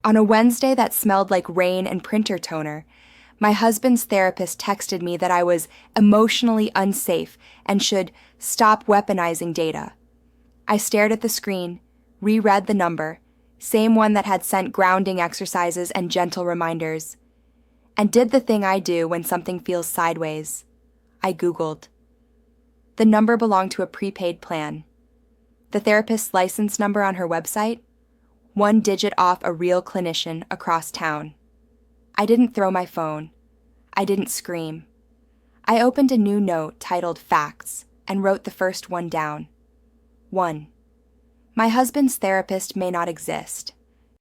On a Wednesday that smelled like rain and printer toner, my husband's therapist texted me that I was emotionally unsafe and should stop weaponizing data. I stared at the screen, reread the number, same one that had sent grounding exercises and gentle reminders, and did the thing I do when something feels sideways. I Googled. The number belonged to a prepaid plan. The therapist's license number on her website? One digit off a real clinician across town. I didn't throw my phone. I didn't scream. I opened a new note titled Facts and wrote the first one down. 1. My husband's therapist may not exist.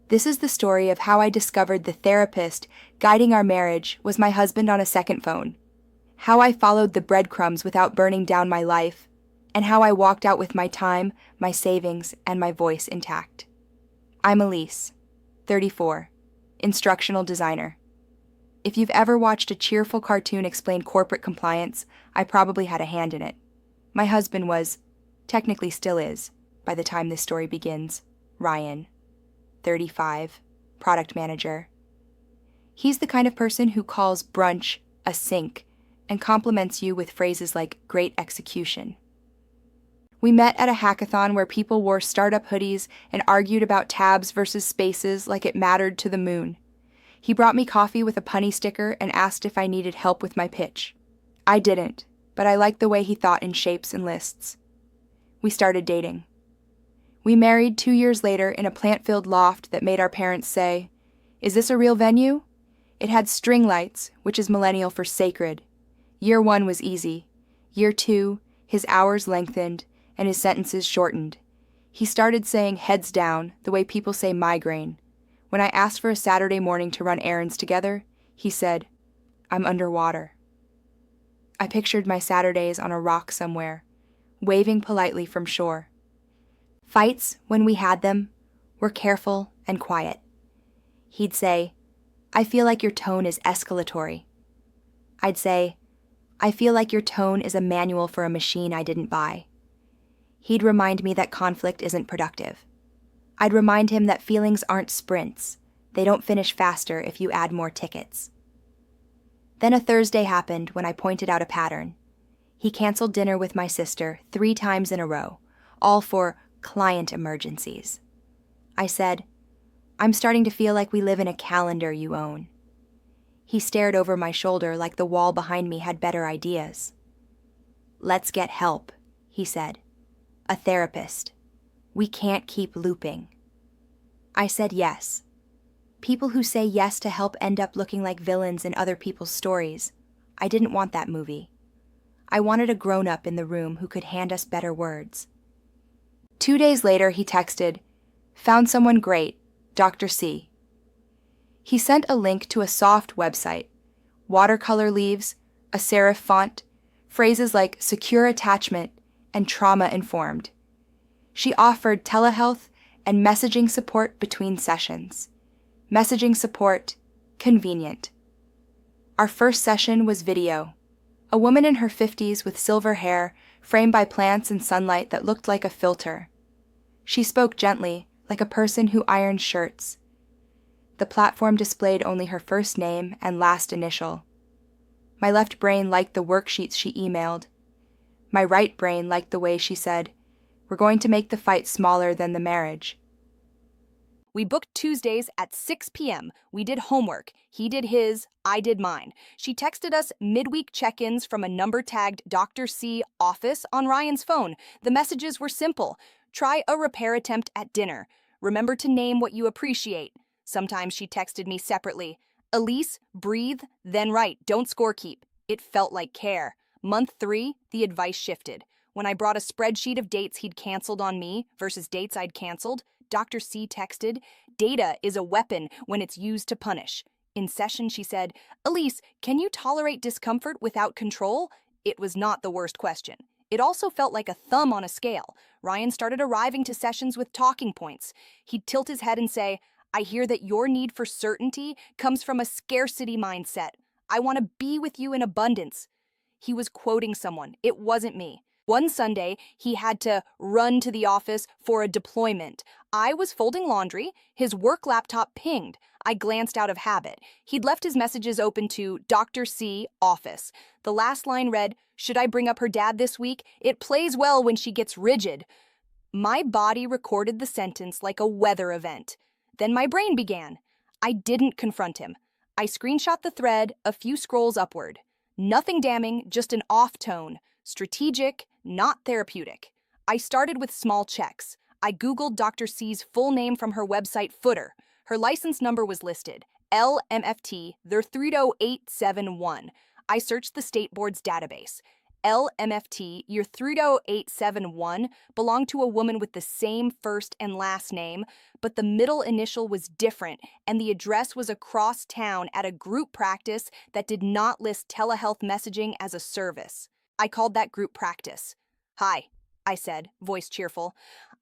This is the story of how I discovered the therapist guiding our marriage was my husband on a second phone, how I followed the breadcrumbs without burning down my life, and how I walked out with my time, my savings, and my voice intact. I'm Elise, 34, instructional designer. If you've ever watched a cheerful cartoon explain corporate compliance, I probably had a hand in it. My husband was, technically still is, by the time this story begins, Ryan, 35, product manager. He's the kind of person who calls brunch a sink and compliments you with phrases like great execution. We met at a hackathon where people wore startup hoodies and argued about tabs versus spaces like it mattered to the moon. He brought me coffee with a punny sticker and asked if I needed help with my pitch. I didn't, but I liked the way he thought in shapes and lists. We started dating. We married 2 years later in a plant-filled loft that made our parents say, "Is this a real venue?" It had string lights, which is millennial for sacred. Year 1 was easy. Year 2, his hours lengthened, and his sentences shortened. He started saying heads down, the way people say migraine. When I asked for a Saturday morning to run errands together, he said, "I'm underwater." I pictured my Saturdays on a rock somewhere, waving politely from shore. Fights, when we had them, were careful and quiet. He'd say, "I feel like your tone is escalatory." I'd say, "I feel like your tone is a manual for a machine I didn't buy." He'd remind me that conflict isn't productive. I'd remind him that feelings aren't sprints. They don't finish faster if you add more tickets. Then a Thursday happened when I pointed out a pattern. He canceled dinner with my sister 3 times in a row, all for client emergencies. I said, "I'm starting to feel like we live in a calendar you own." He stared over my shoulder like the wall behind me had better ideas. "Let's get help," he said. "A therapist. We can't keep looping." I said yes. People who say yes to help end up looking like villains in other people's stories. I didn't want that movie. I wanted a grown-up in the room who could hand us better words. 2 days later, he texted, "Found someone great, Dr. C." He sent a link to a soft website, watercolor leaves, a serif font, phrases like secure attachment and trauma-informed. She offered telehealth and messaging support between sessions. Messaging support, convenient. Our first session was video. A woman in her 50s with silver hair, framed by plants and sunlight that looked like a filter. She spoke gently, like a person who irons shirts. The platform displayed only her first name and last initial. My left brain liked the worksheets she emailed. My right brain liked the way she said, "We're going to make the fight smaller than the marriage." We booked Tuesdays at 6 p.m. We did homework. He did his, I did mine. She texted us midweek check-ins from a number tagged Dr. C office on Ryan's phone. The messages were simple. Try a repair attempt at dinner. Remember to name what you appreciate. Sometimes she texted me separately. Elise, breathe, then write. Don't scorekeep. It felt like care. Month 3, the advice shifted. When I brought a spreadsheet of dates he'd canceled on me versus dates I'd canceled, Dr. C texted, "Data is a weapon when it's used to punish." In session, she said, "Elise, can you tolerate discomfort without control?" It was not the worst question. It also felt like a thumb on a scale. Ryan started arriving to sessions with talking points. He'd tilt his head and say, "I hear that your need for certainty comes from a scarcity mindset. I want to be with you in abundance." He was quoting someone. It wasn't me. One Sunday, he had to run to the office for a deployment. I was folding laundry. His work laptop pinged. I glanced out of habit. He'd left his messages open to Dr. C, office. The last line read, "Should I bring up her dad this week? It plays well when she gets rigid." My body recorded the sentence like a weather event. Then my brain began. I didn't confront him. I screenshot the thread, a few scrolls upward. Nothing damning, just an off tone. Strategic, not therapeutic. I started with small checks. I Googled Dr. C's full name from her website footer. Her license number was listed, LMFT, their 30871. I searched the state board's database. LMFT, your 30871, belonged to a woman with the same first and last name, but the middle initial was different, and the address was across town at a group practice that did not list telehealth messaging as a service. I called that group practice. "Hi," I said, voice cheerful.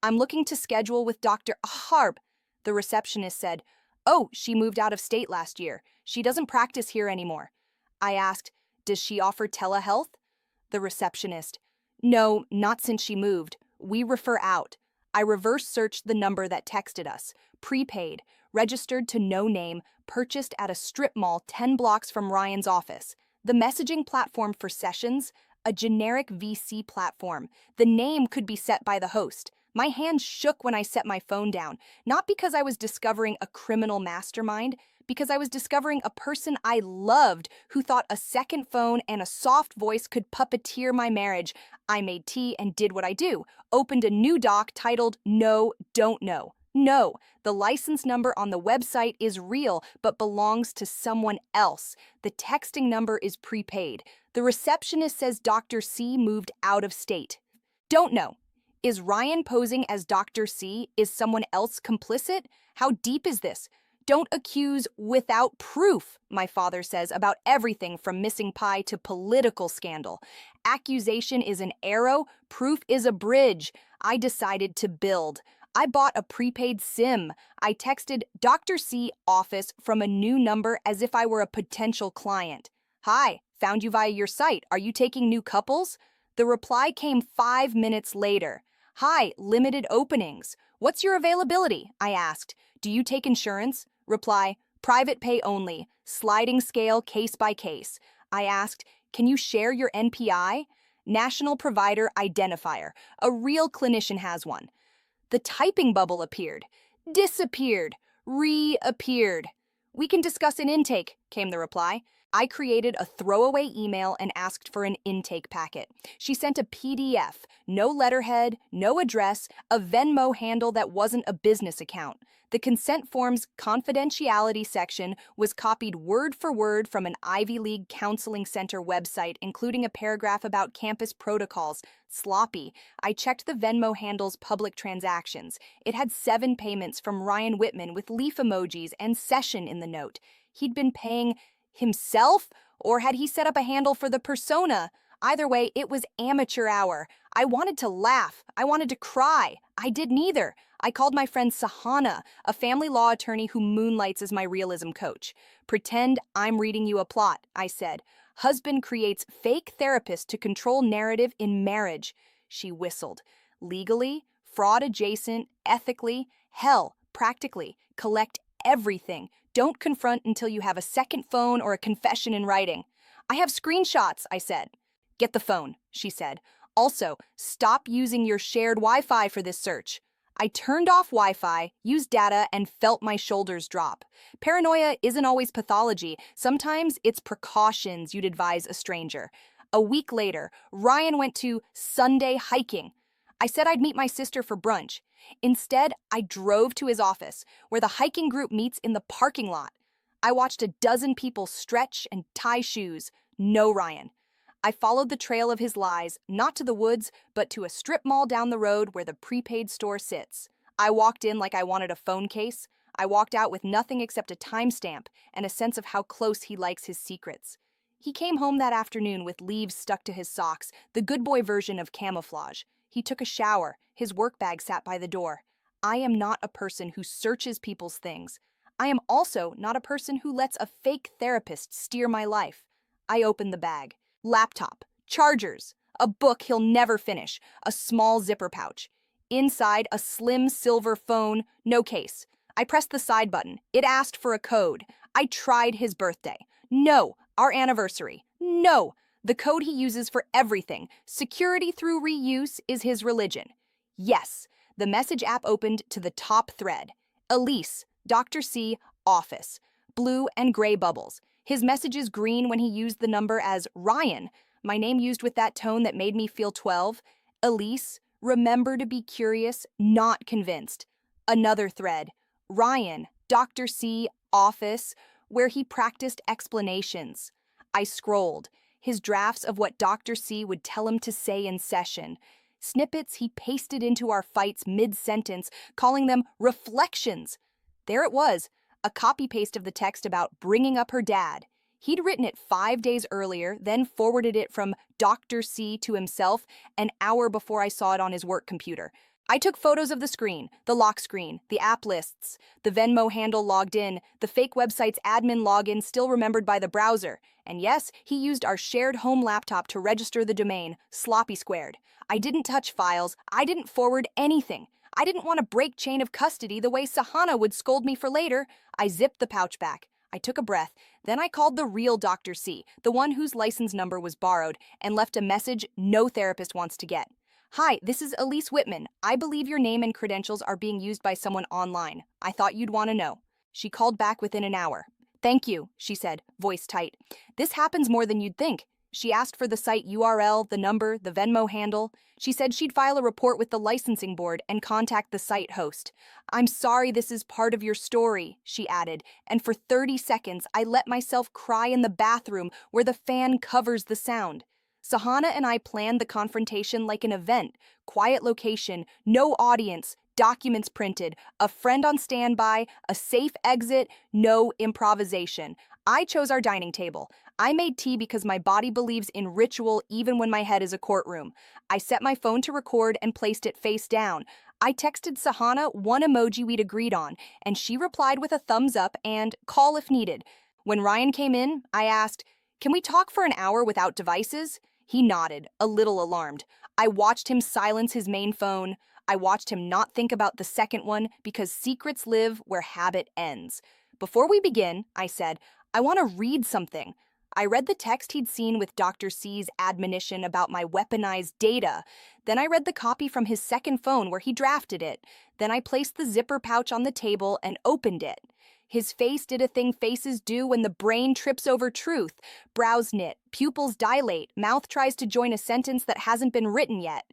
"I'm looking to schedule with Dr. Harb." The receptionist said, "Oh, she moved out of state last year. She doesn't practice here anymore." I asked, "Does she offer telehealth?" The receptionist, "No, not since she moved. We refer out." I reverse searched the number that texted us. Prepaid, registered to no name, purchased at a strip mall 10 blocks from Ryan's office. The messaging platform for sessions, a generic VC platform. The name could be set by the host. My hands shook when I set my phone down, not because I was discovering a criminal mastermind, because I was discovering a person I loved who thought a second phone and a soft voice could puppeteer my marriage. I made tea and did what I do, opened a new doc titled No, Don't Know. No, the license number on the website is real, but belongs to someone else. The texting number is prepaid. The receptionist says Dr. C moved out of state. Don't know. Is Ryan posing as Dr. C? Is someone else complicit? How deep is this? Don't accuse without proof, my father says about everything from missing pie to political scandal. Accusation is an arrow, proof is a bridge. I decided to build. I bought a prepaid SIM. I texted Dr. C office from a new number as if I were a potential client. "Hi, found you via your site. Are you taking new couples?" The reply came 5 minutes later. "Hi, limited openings. What's your availability?" I asked. "Do you take insurance?" Reply, "Private pay only, sliding scale case by case." I asked, "Can you share your NPI?" National Provider Identifier. A real clinician has one. The typing bubble appeared, disappeared, reappeared. "We can discuss an intake," came the reply. I created a throwaway email and asked for an intake packet. She sent a PDF, no letterhead, no address, a Venmo handle that wasn't a business account. The consent form's confidentiality section was copied word for word from an Ivy League counseling center website, including a paragraph about campus protocols. Sloppy. I checked the Venmo handle's public transactions. It had 7 payments from Ryan Whitman with leaf emojis and session in the note. He'd been paying himself, or had he set up a handle for the persona? Either way, it was amateur hour. I wanted to laugh. I wanted to cry. I did neither. I called my friend Sahana, a family law attorney who moonlights as my realism coach. "Pretend I'm reading you a plot," I said. "Husband creates fake therapist to control narrative in marriage." She whistled. "Legally, fraud adjacent, ethically, hell, practically. Collect everything. Don't confront until you have a second phone or a confession in writing." "I have screenshots," I said. "Get the phone," she said. "Also, stop using your shared Wi-Fi for this search." I turned off Wi-Fi, used data, and felt my shoulders drop. Paranoia isn't always pathology. Sometimes it's precautions you'd advise a stranger. A week later, Ryan went to Sunday hiking. I said I'd meet my sister for brunch. Instead, I drove to his office, where the hiking group meets in the parking lot. I watched a dozen people stretch and tie shoes. No Ryan. I followed the trail of his lies, not to the woods, but to a strip mall down the road where the prepaid store sits. I walked in like I wanted a phone case. I walked out with nothing except a timestamp and a sense of how close he likes his secrets. He came home that afternoon with leaves stuck to his socks, the good boy version of camouflage. He took a shower. His work bag sat by the door. I am not a person who searches people's things. I am also not a person who lets a fake therapist steer my life. I opened the bag. Laptop, chargers, a book he'll never finish, a small zipper pouch. Inside, a slim silver phone, no case. I pressed the side button. It asked for a code. I tried his birthday. No. Our anniversary. No. The code he uses for everything. Security through reuse is his religion. Yes. The message app opened to the top thread. Elise, Dr. C, office. Blue and gray bubbles. His message is green when he used the number as Ryan, my name used with that tone that made me feel 12. Elise, remember to be curious, not convinced. Another thread. Ryan, Dr. C, office, where he practiced explanations. I scrolled. His drafts of what Dr. C would tell him to say in session. Snippets he pasted into our fights mid-sentence, calling them reflections. There it was, a copy-paste of the text about bringing up her dad. He'd written it 5 days earlier, then forwarded it from Dr. C to himself an hour before I saw it on his work computer. I took photos of the screen, the lock screen, the app lists, the Venmo handle logged in, the fake website's admin login still remembered by the browser. And yes, he used our shared home laptop to register the domain, sloppy squared. I didn't touch files, I didn't forward anything. I didn't want to break chain of custody the way Sahana would scold me for later. I zipped the pouch back. I took a breath, then I called the real Dr. C, the one whose license number was borrowed, and left a message no therapist wants to get. Hi, this is Elise Whitman. I believe your name and credentials are being used by someone online. I thought you'd want to know. She called back within an hour. Thank you, she said, voice tight. This happens more than you'd think. She asked for the site URL, the number, the Venmo handle. She said she'd file a report with the licensing board and contact the site host. I'm sorry this is part of your story, she added, and for 30 seconds I let myself cry in the bathroom where the fan covers the sound. Sahana and I planned the confrontation like an event, quiet location, no audience, documents printed, a friend on standby, a safe exit, no improvisation. I chose our dining table. I made tea because my body believes in ritual even when my head is a courtroom. I set my phone to record and placed it face down. I texted Sahana one emoji we'd agreed on, and she replied with a thumbs up and call if needed. When Ryan came in, I asked, "Can we talk for an hour without devices?" He nodded, a little alarmed. I watched him silence his main phone. I watched him not think about the second one because secrets live where habit ends. Before we begin, I said, I want to read something. I read the text he'd seen with Dr. C's admonition about my weaponized data. Then I read the copy from his second phone where he drafted it. Then I placed the zipper pouch on the table and opened it. His face did a thing faces do when the brain trips over truth. Brows knit, pupils dilate, mouth tries to join a sentence that hasn't been written yet.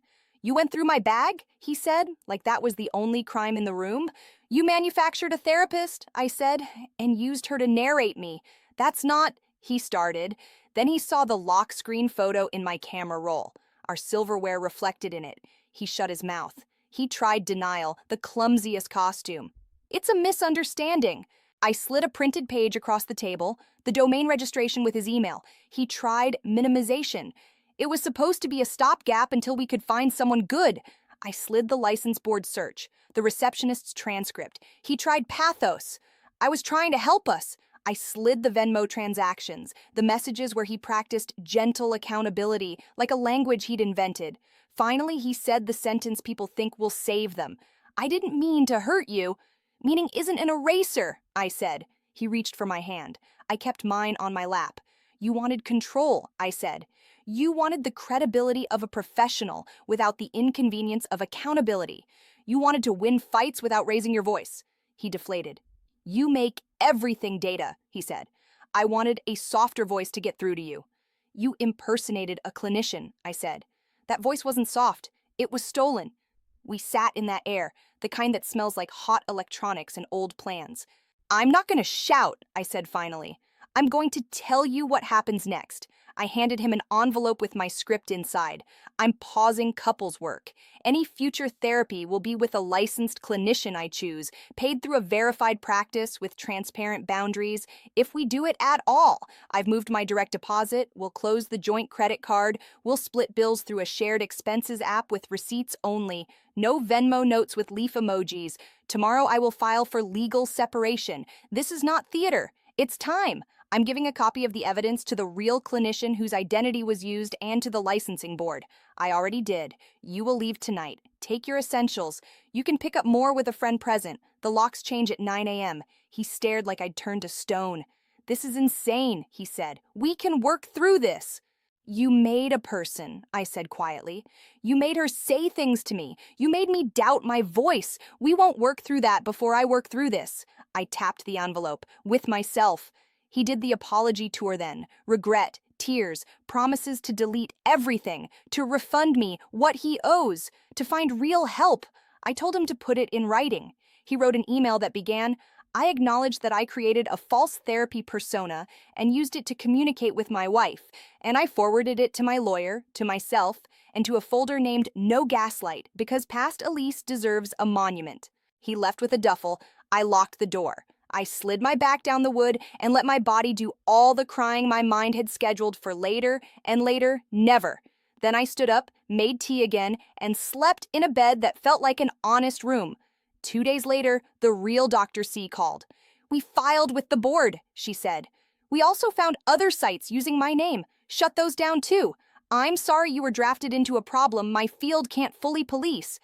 You went through my bag, he said, like that was the only crime in the room. You manufactured a therapist, I said, and used her to narrate me. That's not, he started. Then he saw the lock screen photo in my camera roll. Our silverware reflected in it. He shut his mouth. He tried denial, the clumsiest costume. It's a misunderstanding. I slid a printed page across the table, the domain registration with his email. He tried minimization. It was supposed to be a stopgap until we could find someone good. I slid the license board search, the receptionist's transcript. He tried pathos. I was trying to help us. I slid the Venmo transactions, the messages where he practiced gentle accountability, like a language he'd invented. Finally, he said the sentence people think will save them. I didn't mean to hurt you. Meaning isn't an eraser, I said. He reached for my hand. I kept mine on my lap. You wanted control, I said. You wanted the credibility of a professional without the inconvenience of accountability. You wanted to win fights without raising your voice. He deflated. You make everything data, he said. I wanted a softer voice to get through to you. You impersonated a clinician, I said. That voice wasn't soft. It was stolen. We sat in that air, the kind that smells like hot electronics and old plans. I'm not going to shout, I said finally. I'm going to tell you what happens next. I handed him an envelope with my script inside. I'm pausing couples work. Any future therapy will be with a licensed clinician I choose, paid through a verified practice with transparent boundaries, if we do it at all. I've moved my direct deposit, we'll close the joint credit card, we'll split bills through a shared expenses app with receipts only, no Venmo notes with leaf emojis. Tomorrow I will file for legal separation. This is not theater. It's time. I'm giving a copy of the evidence to the real clinician whose identity was used and to the licensing board. I already did. You will leave tonight. Take your essentials. You can pick up more with a friend present. The locks change at 9 a.m. He stared like I'd turned to stone. This is insane, he said. We can work through this. You made a person, I said quietly. You made her say things to me. You made me doubt my voice. We won't work through that before I work through this. I tapped the envelope, with myself. He did the apology tour then. Regret, tears, promises to delete everything, to refund me what he owes, to find real help. I told him to put it in writing. He wrote an email that began, I acknowledge that I created a false therapy persona and used it to communicate with my wife, and I forwarded it to my lawyer, to myself, and to a folder named No Gaslight because past Elise deserves a monument. He left with a duffel. I locked the door. I slid my back down the wood and let my body do all the crying my mind had scheduled for later, and later, never. Then I stood up, made tea again, and slept in a bed that felt like an honest room. 2 days later, the real Dr. C called. We filed with the board, she said. We also found other sites using my name. Shut those down too. I'm sorry you were drafted into a problem my field can't fully police.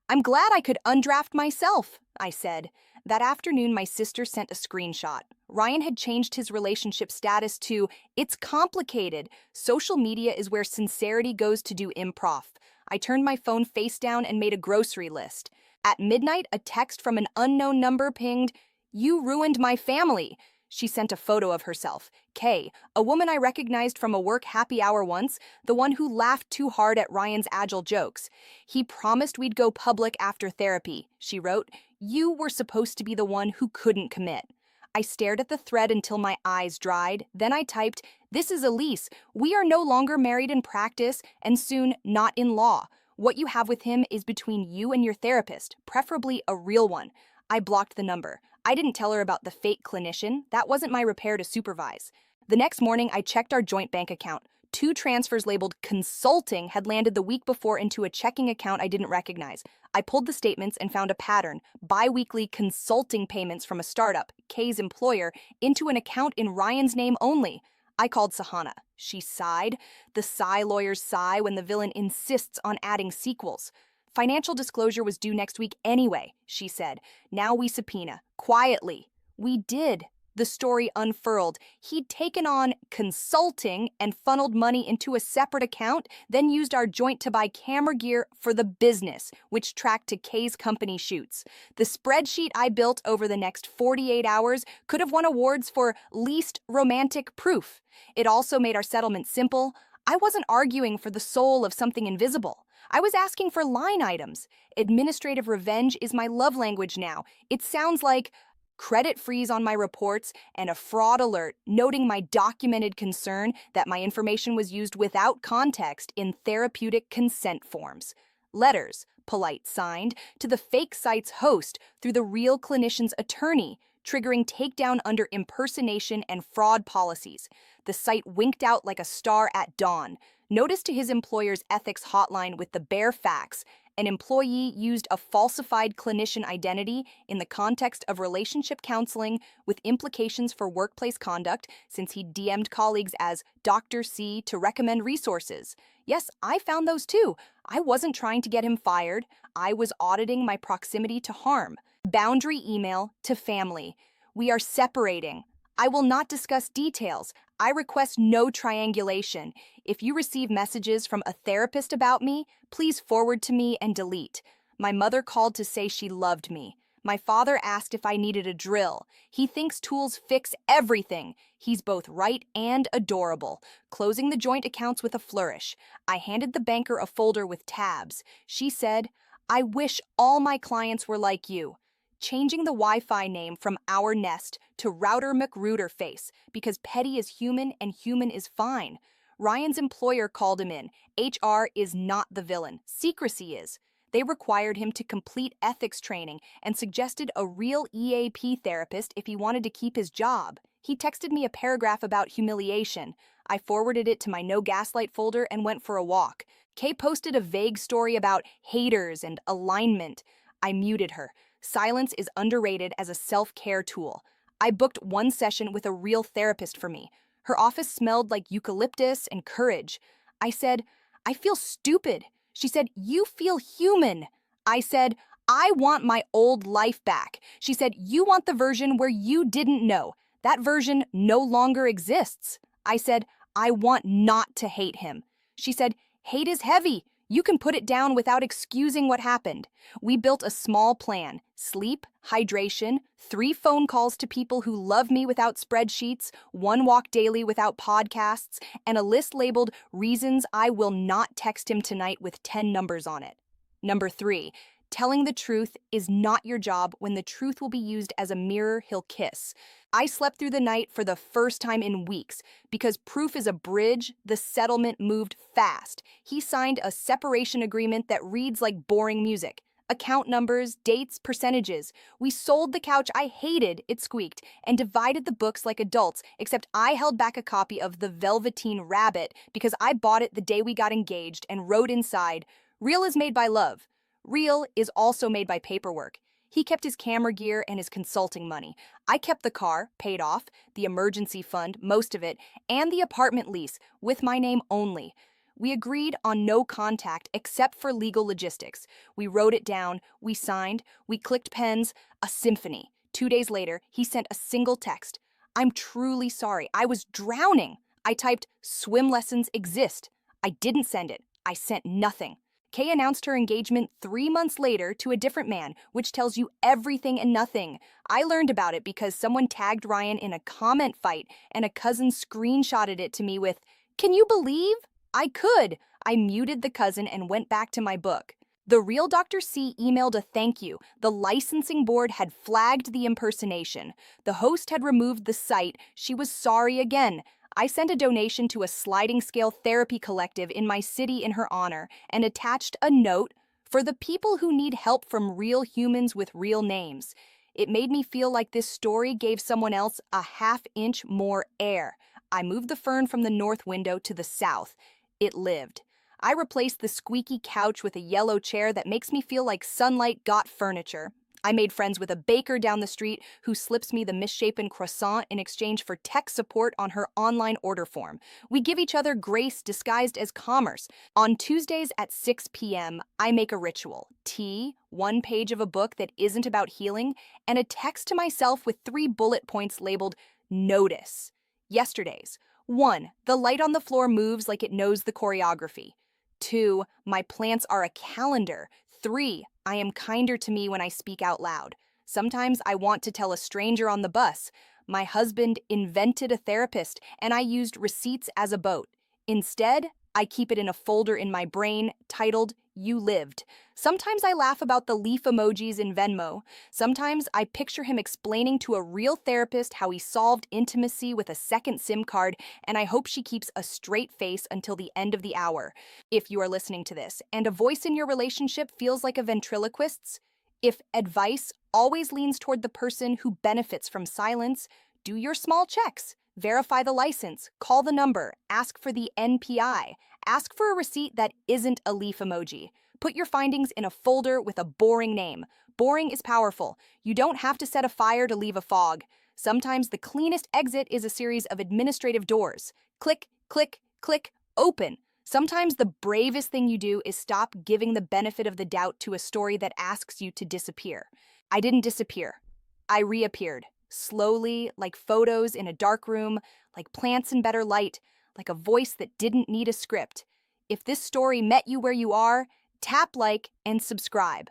I'm glad I could undraft myself, I said. That afternoon, my sister sent a screenshot. Ryan had changed his relationship status to, it's complicated. Social media is where sincerity goes to do improv. I turned my phone face down and made a grocery list. At midnight, a text from an unknown number pinged, You ruined my family. She sent a photo of herself. Kay, a woman I recognized from a work happy hour once, the one who laughed too hard at Ryan's agile jokes. He promised we'd go public after therapy, she wrote. You were supposed to be the one who couldn't commit. I stared at the thread until my eyes dried. Then I typed, This is Elise. We are no longer married in practice and soon not in law. What you have with him is between you and your therapist, preferably a real one. I blocked the number. I didn't tell her about the fake clinician. That wasn't my repair to supervise. The next morning, I checked our joint bank account. 2 transfers labeled consulting had landed the week before into a checking account I didn't recognize. I pulled the statements and found a pattern, bi-weekly consulting payments from a startup, Kay's employer, into an account in Ryan's name only. I called Sahana. She sighed. The sigh lawyers sigh when the villain insists on adding sequels. Financial disclosure was due next week anyway, she said. Now we subpoena. Quietly. We did. The story unfurled. He'd taken on consulting and funneled money into a separate account, then used our joint to buy camera gear for the business, which tracked to Kay's company shoots. The spreadsheet I built over the next 48 hours could have won awards for least romantic proof. It also made our settlement simple. I wasn't arguing for the soul of something invisible. I was asking for line items. Administrative revenge is my love language now. It sounds like credit freeze on my reports, and a fraud alert noting my documented concern that my information was used without context in therapeutic consent forms. Letters, polite signed, to the fake site's host through the real clinician's attorney, triggering takedown under impersonation and fraud policies. The site winked out like a star at dawn. Notice to his employer's ethics hotline with the bare facts. An employee used a falsified clinician identity in the context of relationship counseling with implications for workplace conduct since he DM'd colleagues as Dr. C to recommend resources. Yes, I found those too. I wasn't trying to get him fired. I was auditing my proximity to harm. Boundary email to family. We are separating. I will not discuss details. I request no triangulation. If you receive messages from a therapist about me, please forward to me and delete. My mother called to say she loved me. My father asked if I needed a drill. He thinks tools fix everything. He's both right and adorable. Closing the joint accounts with a flourish. I handed the banker a folder with tabs. She said, I wish all my clients were like you. Changing the Wi-Fi name from Our Nest to Router McRouterface because petty is human and human is fine. Ryan's employer called him in. HR is not the villain. Secrecy is. They required him to complete ethics training and suggested a real EAP therapist if he wanted to keep his job. He texted me a paragraph about humiliation. I forwarded it to my No Gaslight folder and went for a walk. Kay posted a vague story about haters and alignment. I muted her. Silence is underrated as a self-care tool. I booked one session with a real therapist for me. Her office smelled like eucalyptus and courage. I said, I feel stupid. She said, you feel human. I said, I want my old life back. She said, you want the version where you didn't know. That version no longer exists. I said, I want not to hate him. She said, hate is heavy. You can put it down without excusing what happened. We built a small plan: sleep, hydration, 3 phone calls to people who love me without spreadsheets, 1 walk daily without podcasts, and a list labeled reasons I will not text him tonight with 10 numbers on it. Number 3, telling the truth is not your job when the truth will be used as a mirror he'll kiss. I slept through the night for the first time in weeks. Because proof is a bridge, the settlement moved fast. He signed a separation agreement that reads like boring music. Account numbers, dates, percentages. We sold the couch I hated, it squeaked, and divided the books like adults, except I held back a copy of The Velveteen Rabbit because I bought it the day we got engaged and wrote inside, "Real is made by love. Real is also made by paperwork." He kept his camera gear and his consulting money. I kept the car, paid off, the emergency fund, most of it, and the apartment lease, with my name only. We agreed on no contact except for legal logistics. We wrote it down, we signed, we clicked pens, a symphony. 2 days later, he sent a single text. I'm truly sorry. I was drowning. I typed, swim lessons exist. I didn't send it. I sent nothing. Kay announced her engagement 3 months later to a different man, which tells you everything and nothing. I learned about it because someone tagged Ryan in a comment fight, and a cousin screenshotted it to me with, "Can you believe?" I could. I muted the cousin and went back to my book. The real Dr. C emailed a thank you. The licensing board had flagged the impersonation. The host had removed the site. She was sorry again. I sent a donation to a sliding scale therapy collective in my city in her honor and attached a note for the people who need help from real humans with real names. It made me feel like this story gave someone else a half-inch more air. I moved the fern from the north window to the south. It lived. I replaced the squeaky couch with a yellow chair that makes me feel like sunlight got furniture. I made friends with a baker down the street who slips me the misshapen croissant in exchange for tech support on her online order form. We give each other grace disguised as commerce. On Tuesdays at 6 p.m., I make a ritual: tea, 1 page of a book that isn't about healing, and a text to myself with 3 bullet points labeled notice. Yesterday's: 1. The light on the floor moves like it knows the choreography. 2. My plants are a calendar. 3. I am kinder to me when I speak out loud. Sometimes I want to tell a stranger on the bus. My husband invented a therapist, and I used receipts as a boat. Instead, I keep it in a folder in my brain titled, You Lived. Sometimes I laugh about the leaf emojis in Venmo. Sometimes I picture him explaining to a real therapist how he solved intimacy with a second SIM card, and I hope she keeps a straight face until the end of the hour. If you are listening to this and a voice in your relationship feels like a ventriloquist's, if advice always leans toward the person who benefits from silence, do your small checks. Verify the license, call the number, ask for the NPI, ask for a receipt that isn't a leaf emoji. Put your findings in a folder with a boring name. Boring is powerful. You don't have to set a fire to leave a fog. Sometimes the cleanest exit is a series of administrative doors. Click, click, click, open. Sometimes the bravest thing you do is stop giving the benefit of the doubt to a story that asks you to disappear. I didn't disappear. I reappeared. Slowly, like photos in a dark room, like plants in better light, like a voice that didn't need a script. If this story met you where you are, tap like and subscribe.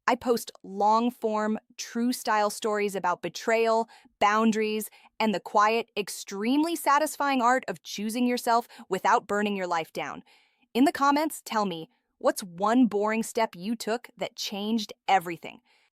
I post long-form, true-style stories about betrayal, boundaries, and the quiet, extremely satisfying art of choosing yourself without burning your life down. In the comments, tell me, what's one boring step you took that changed everything?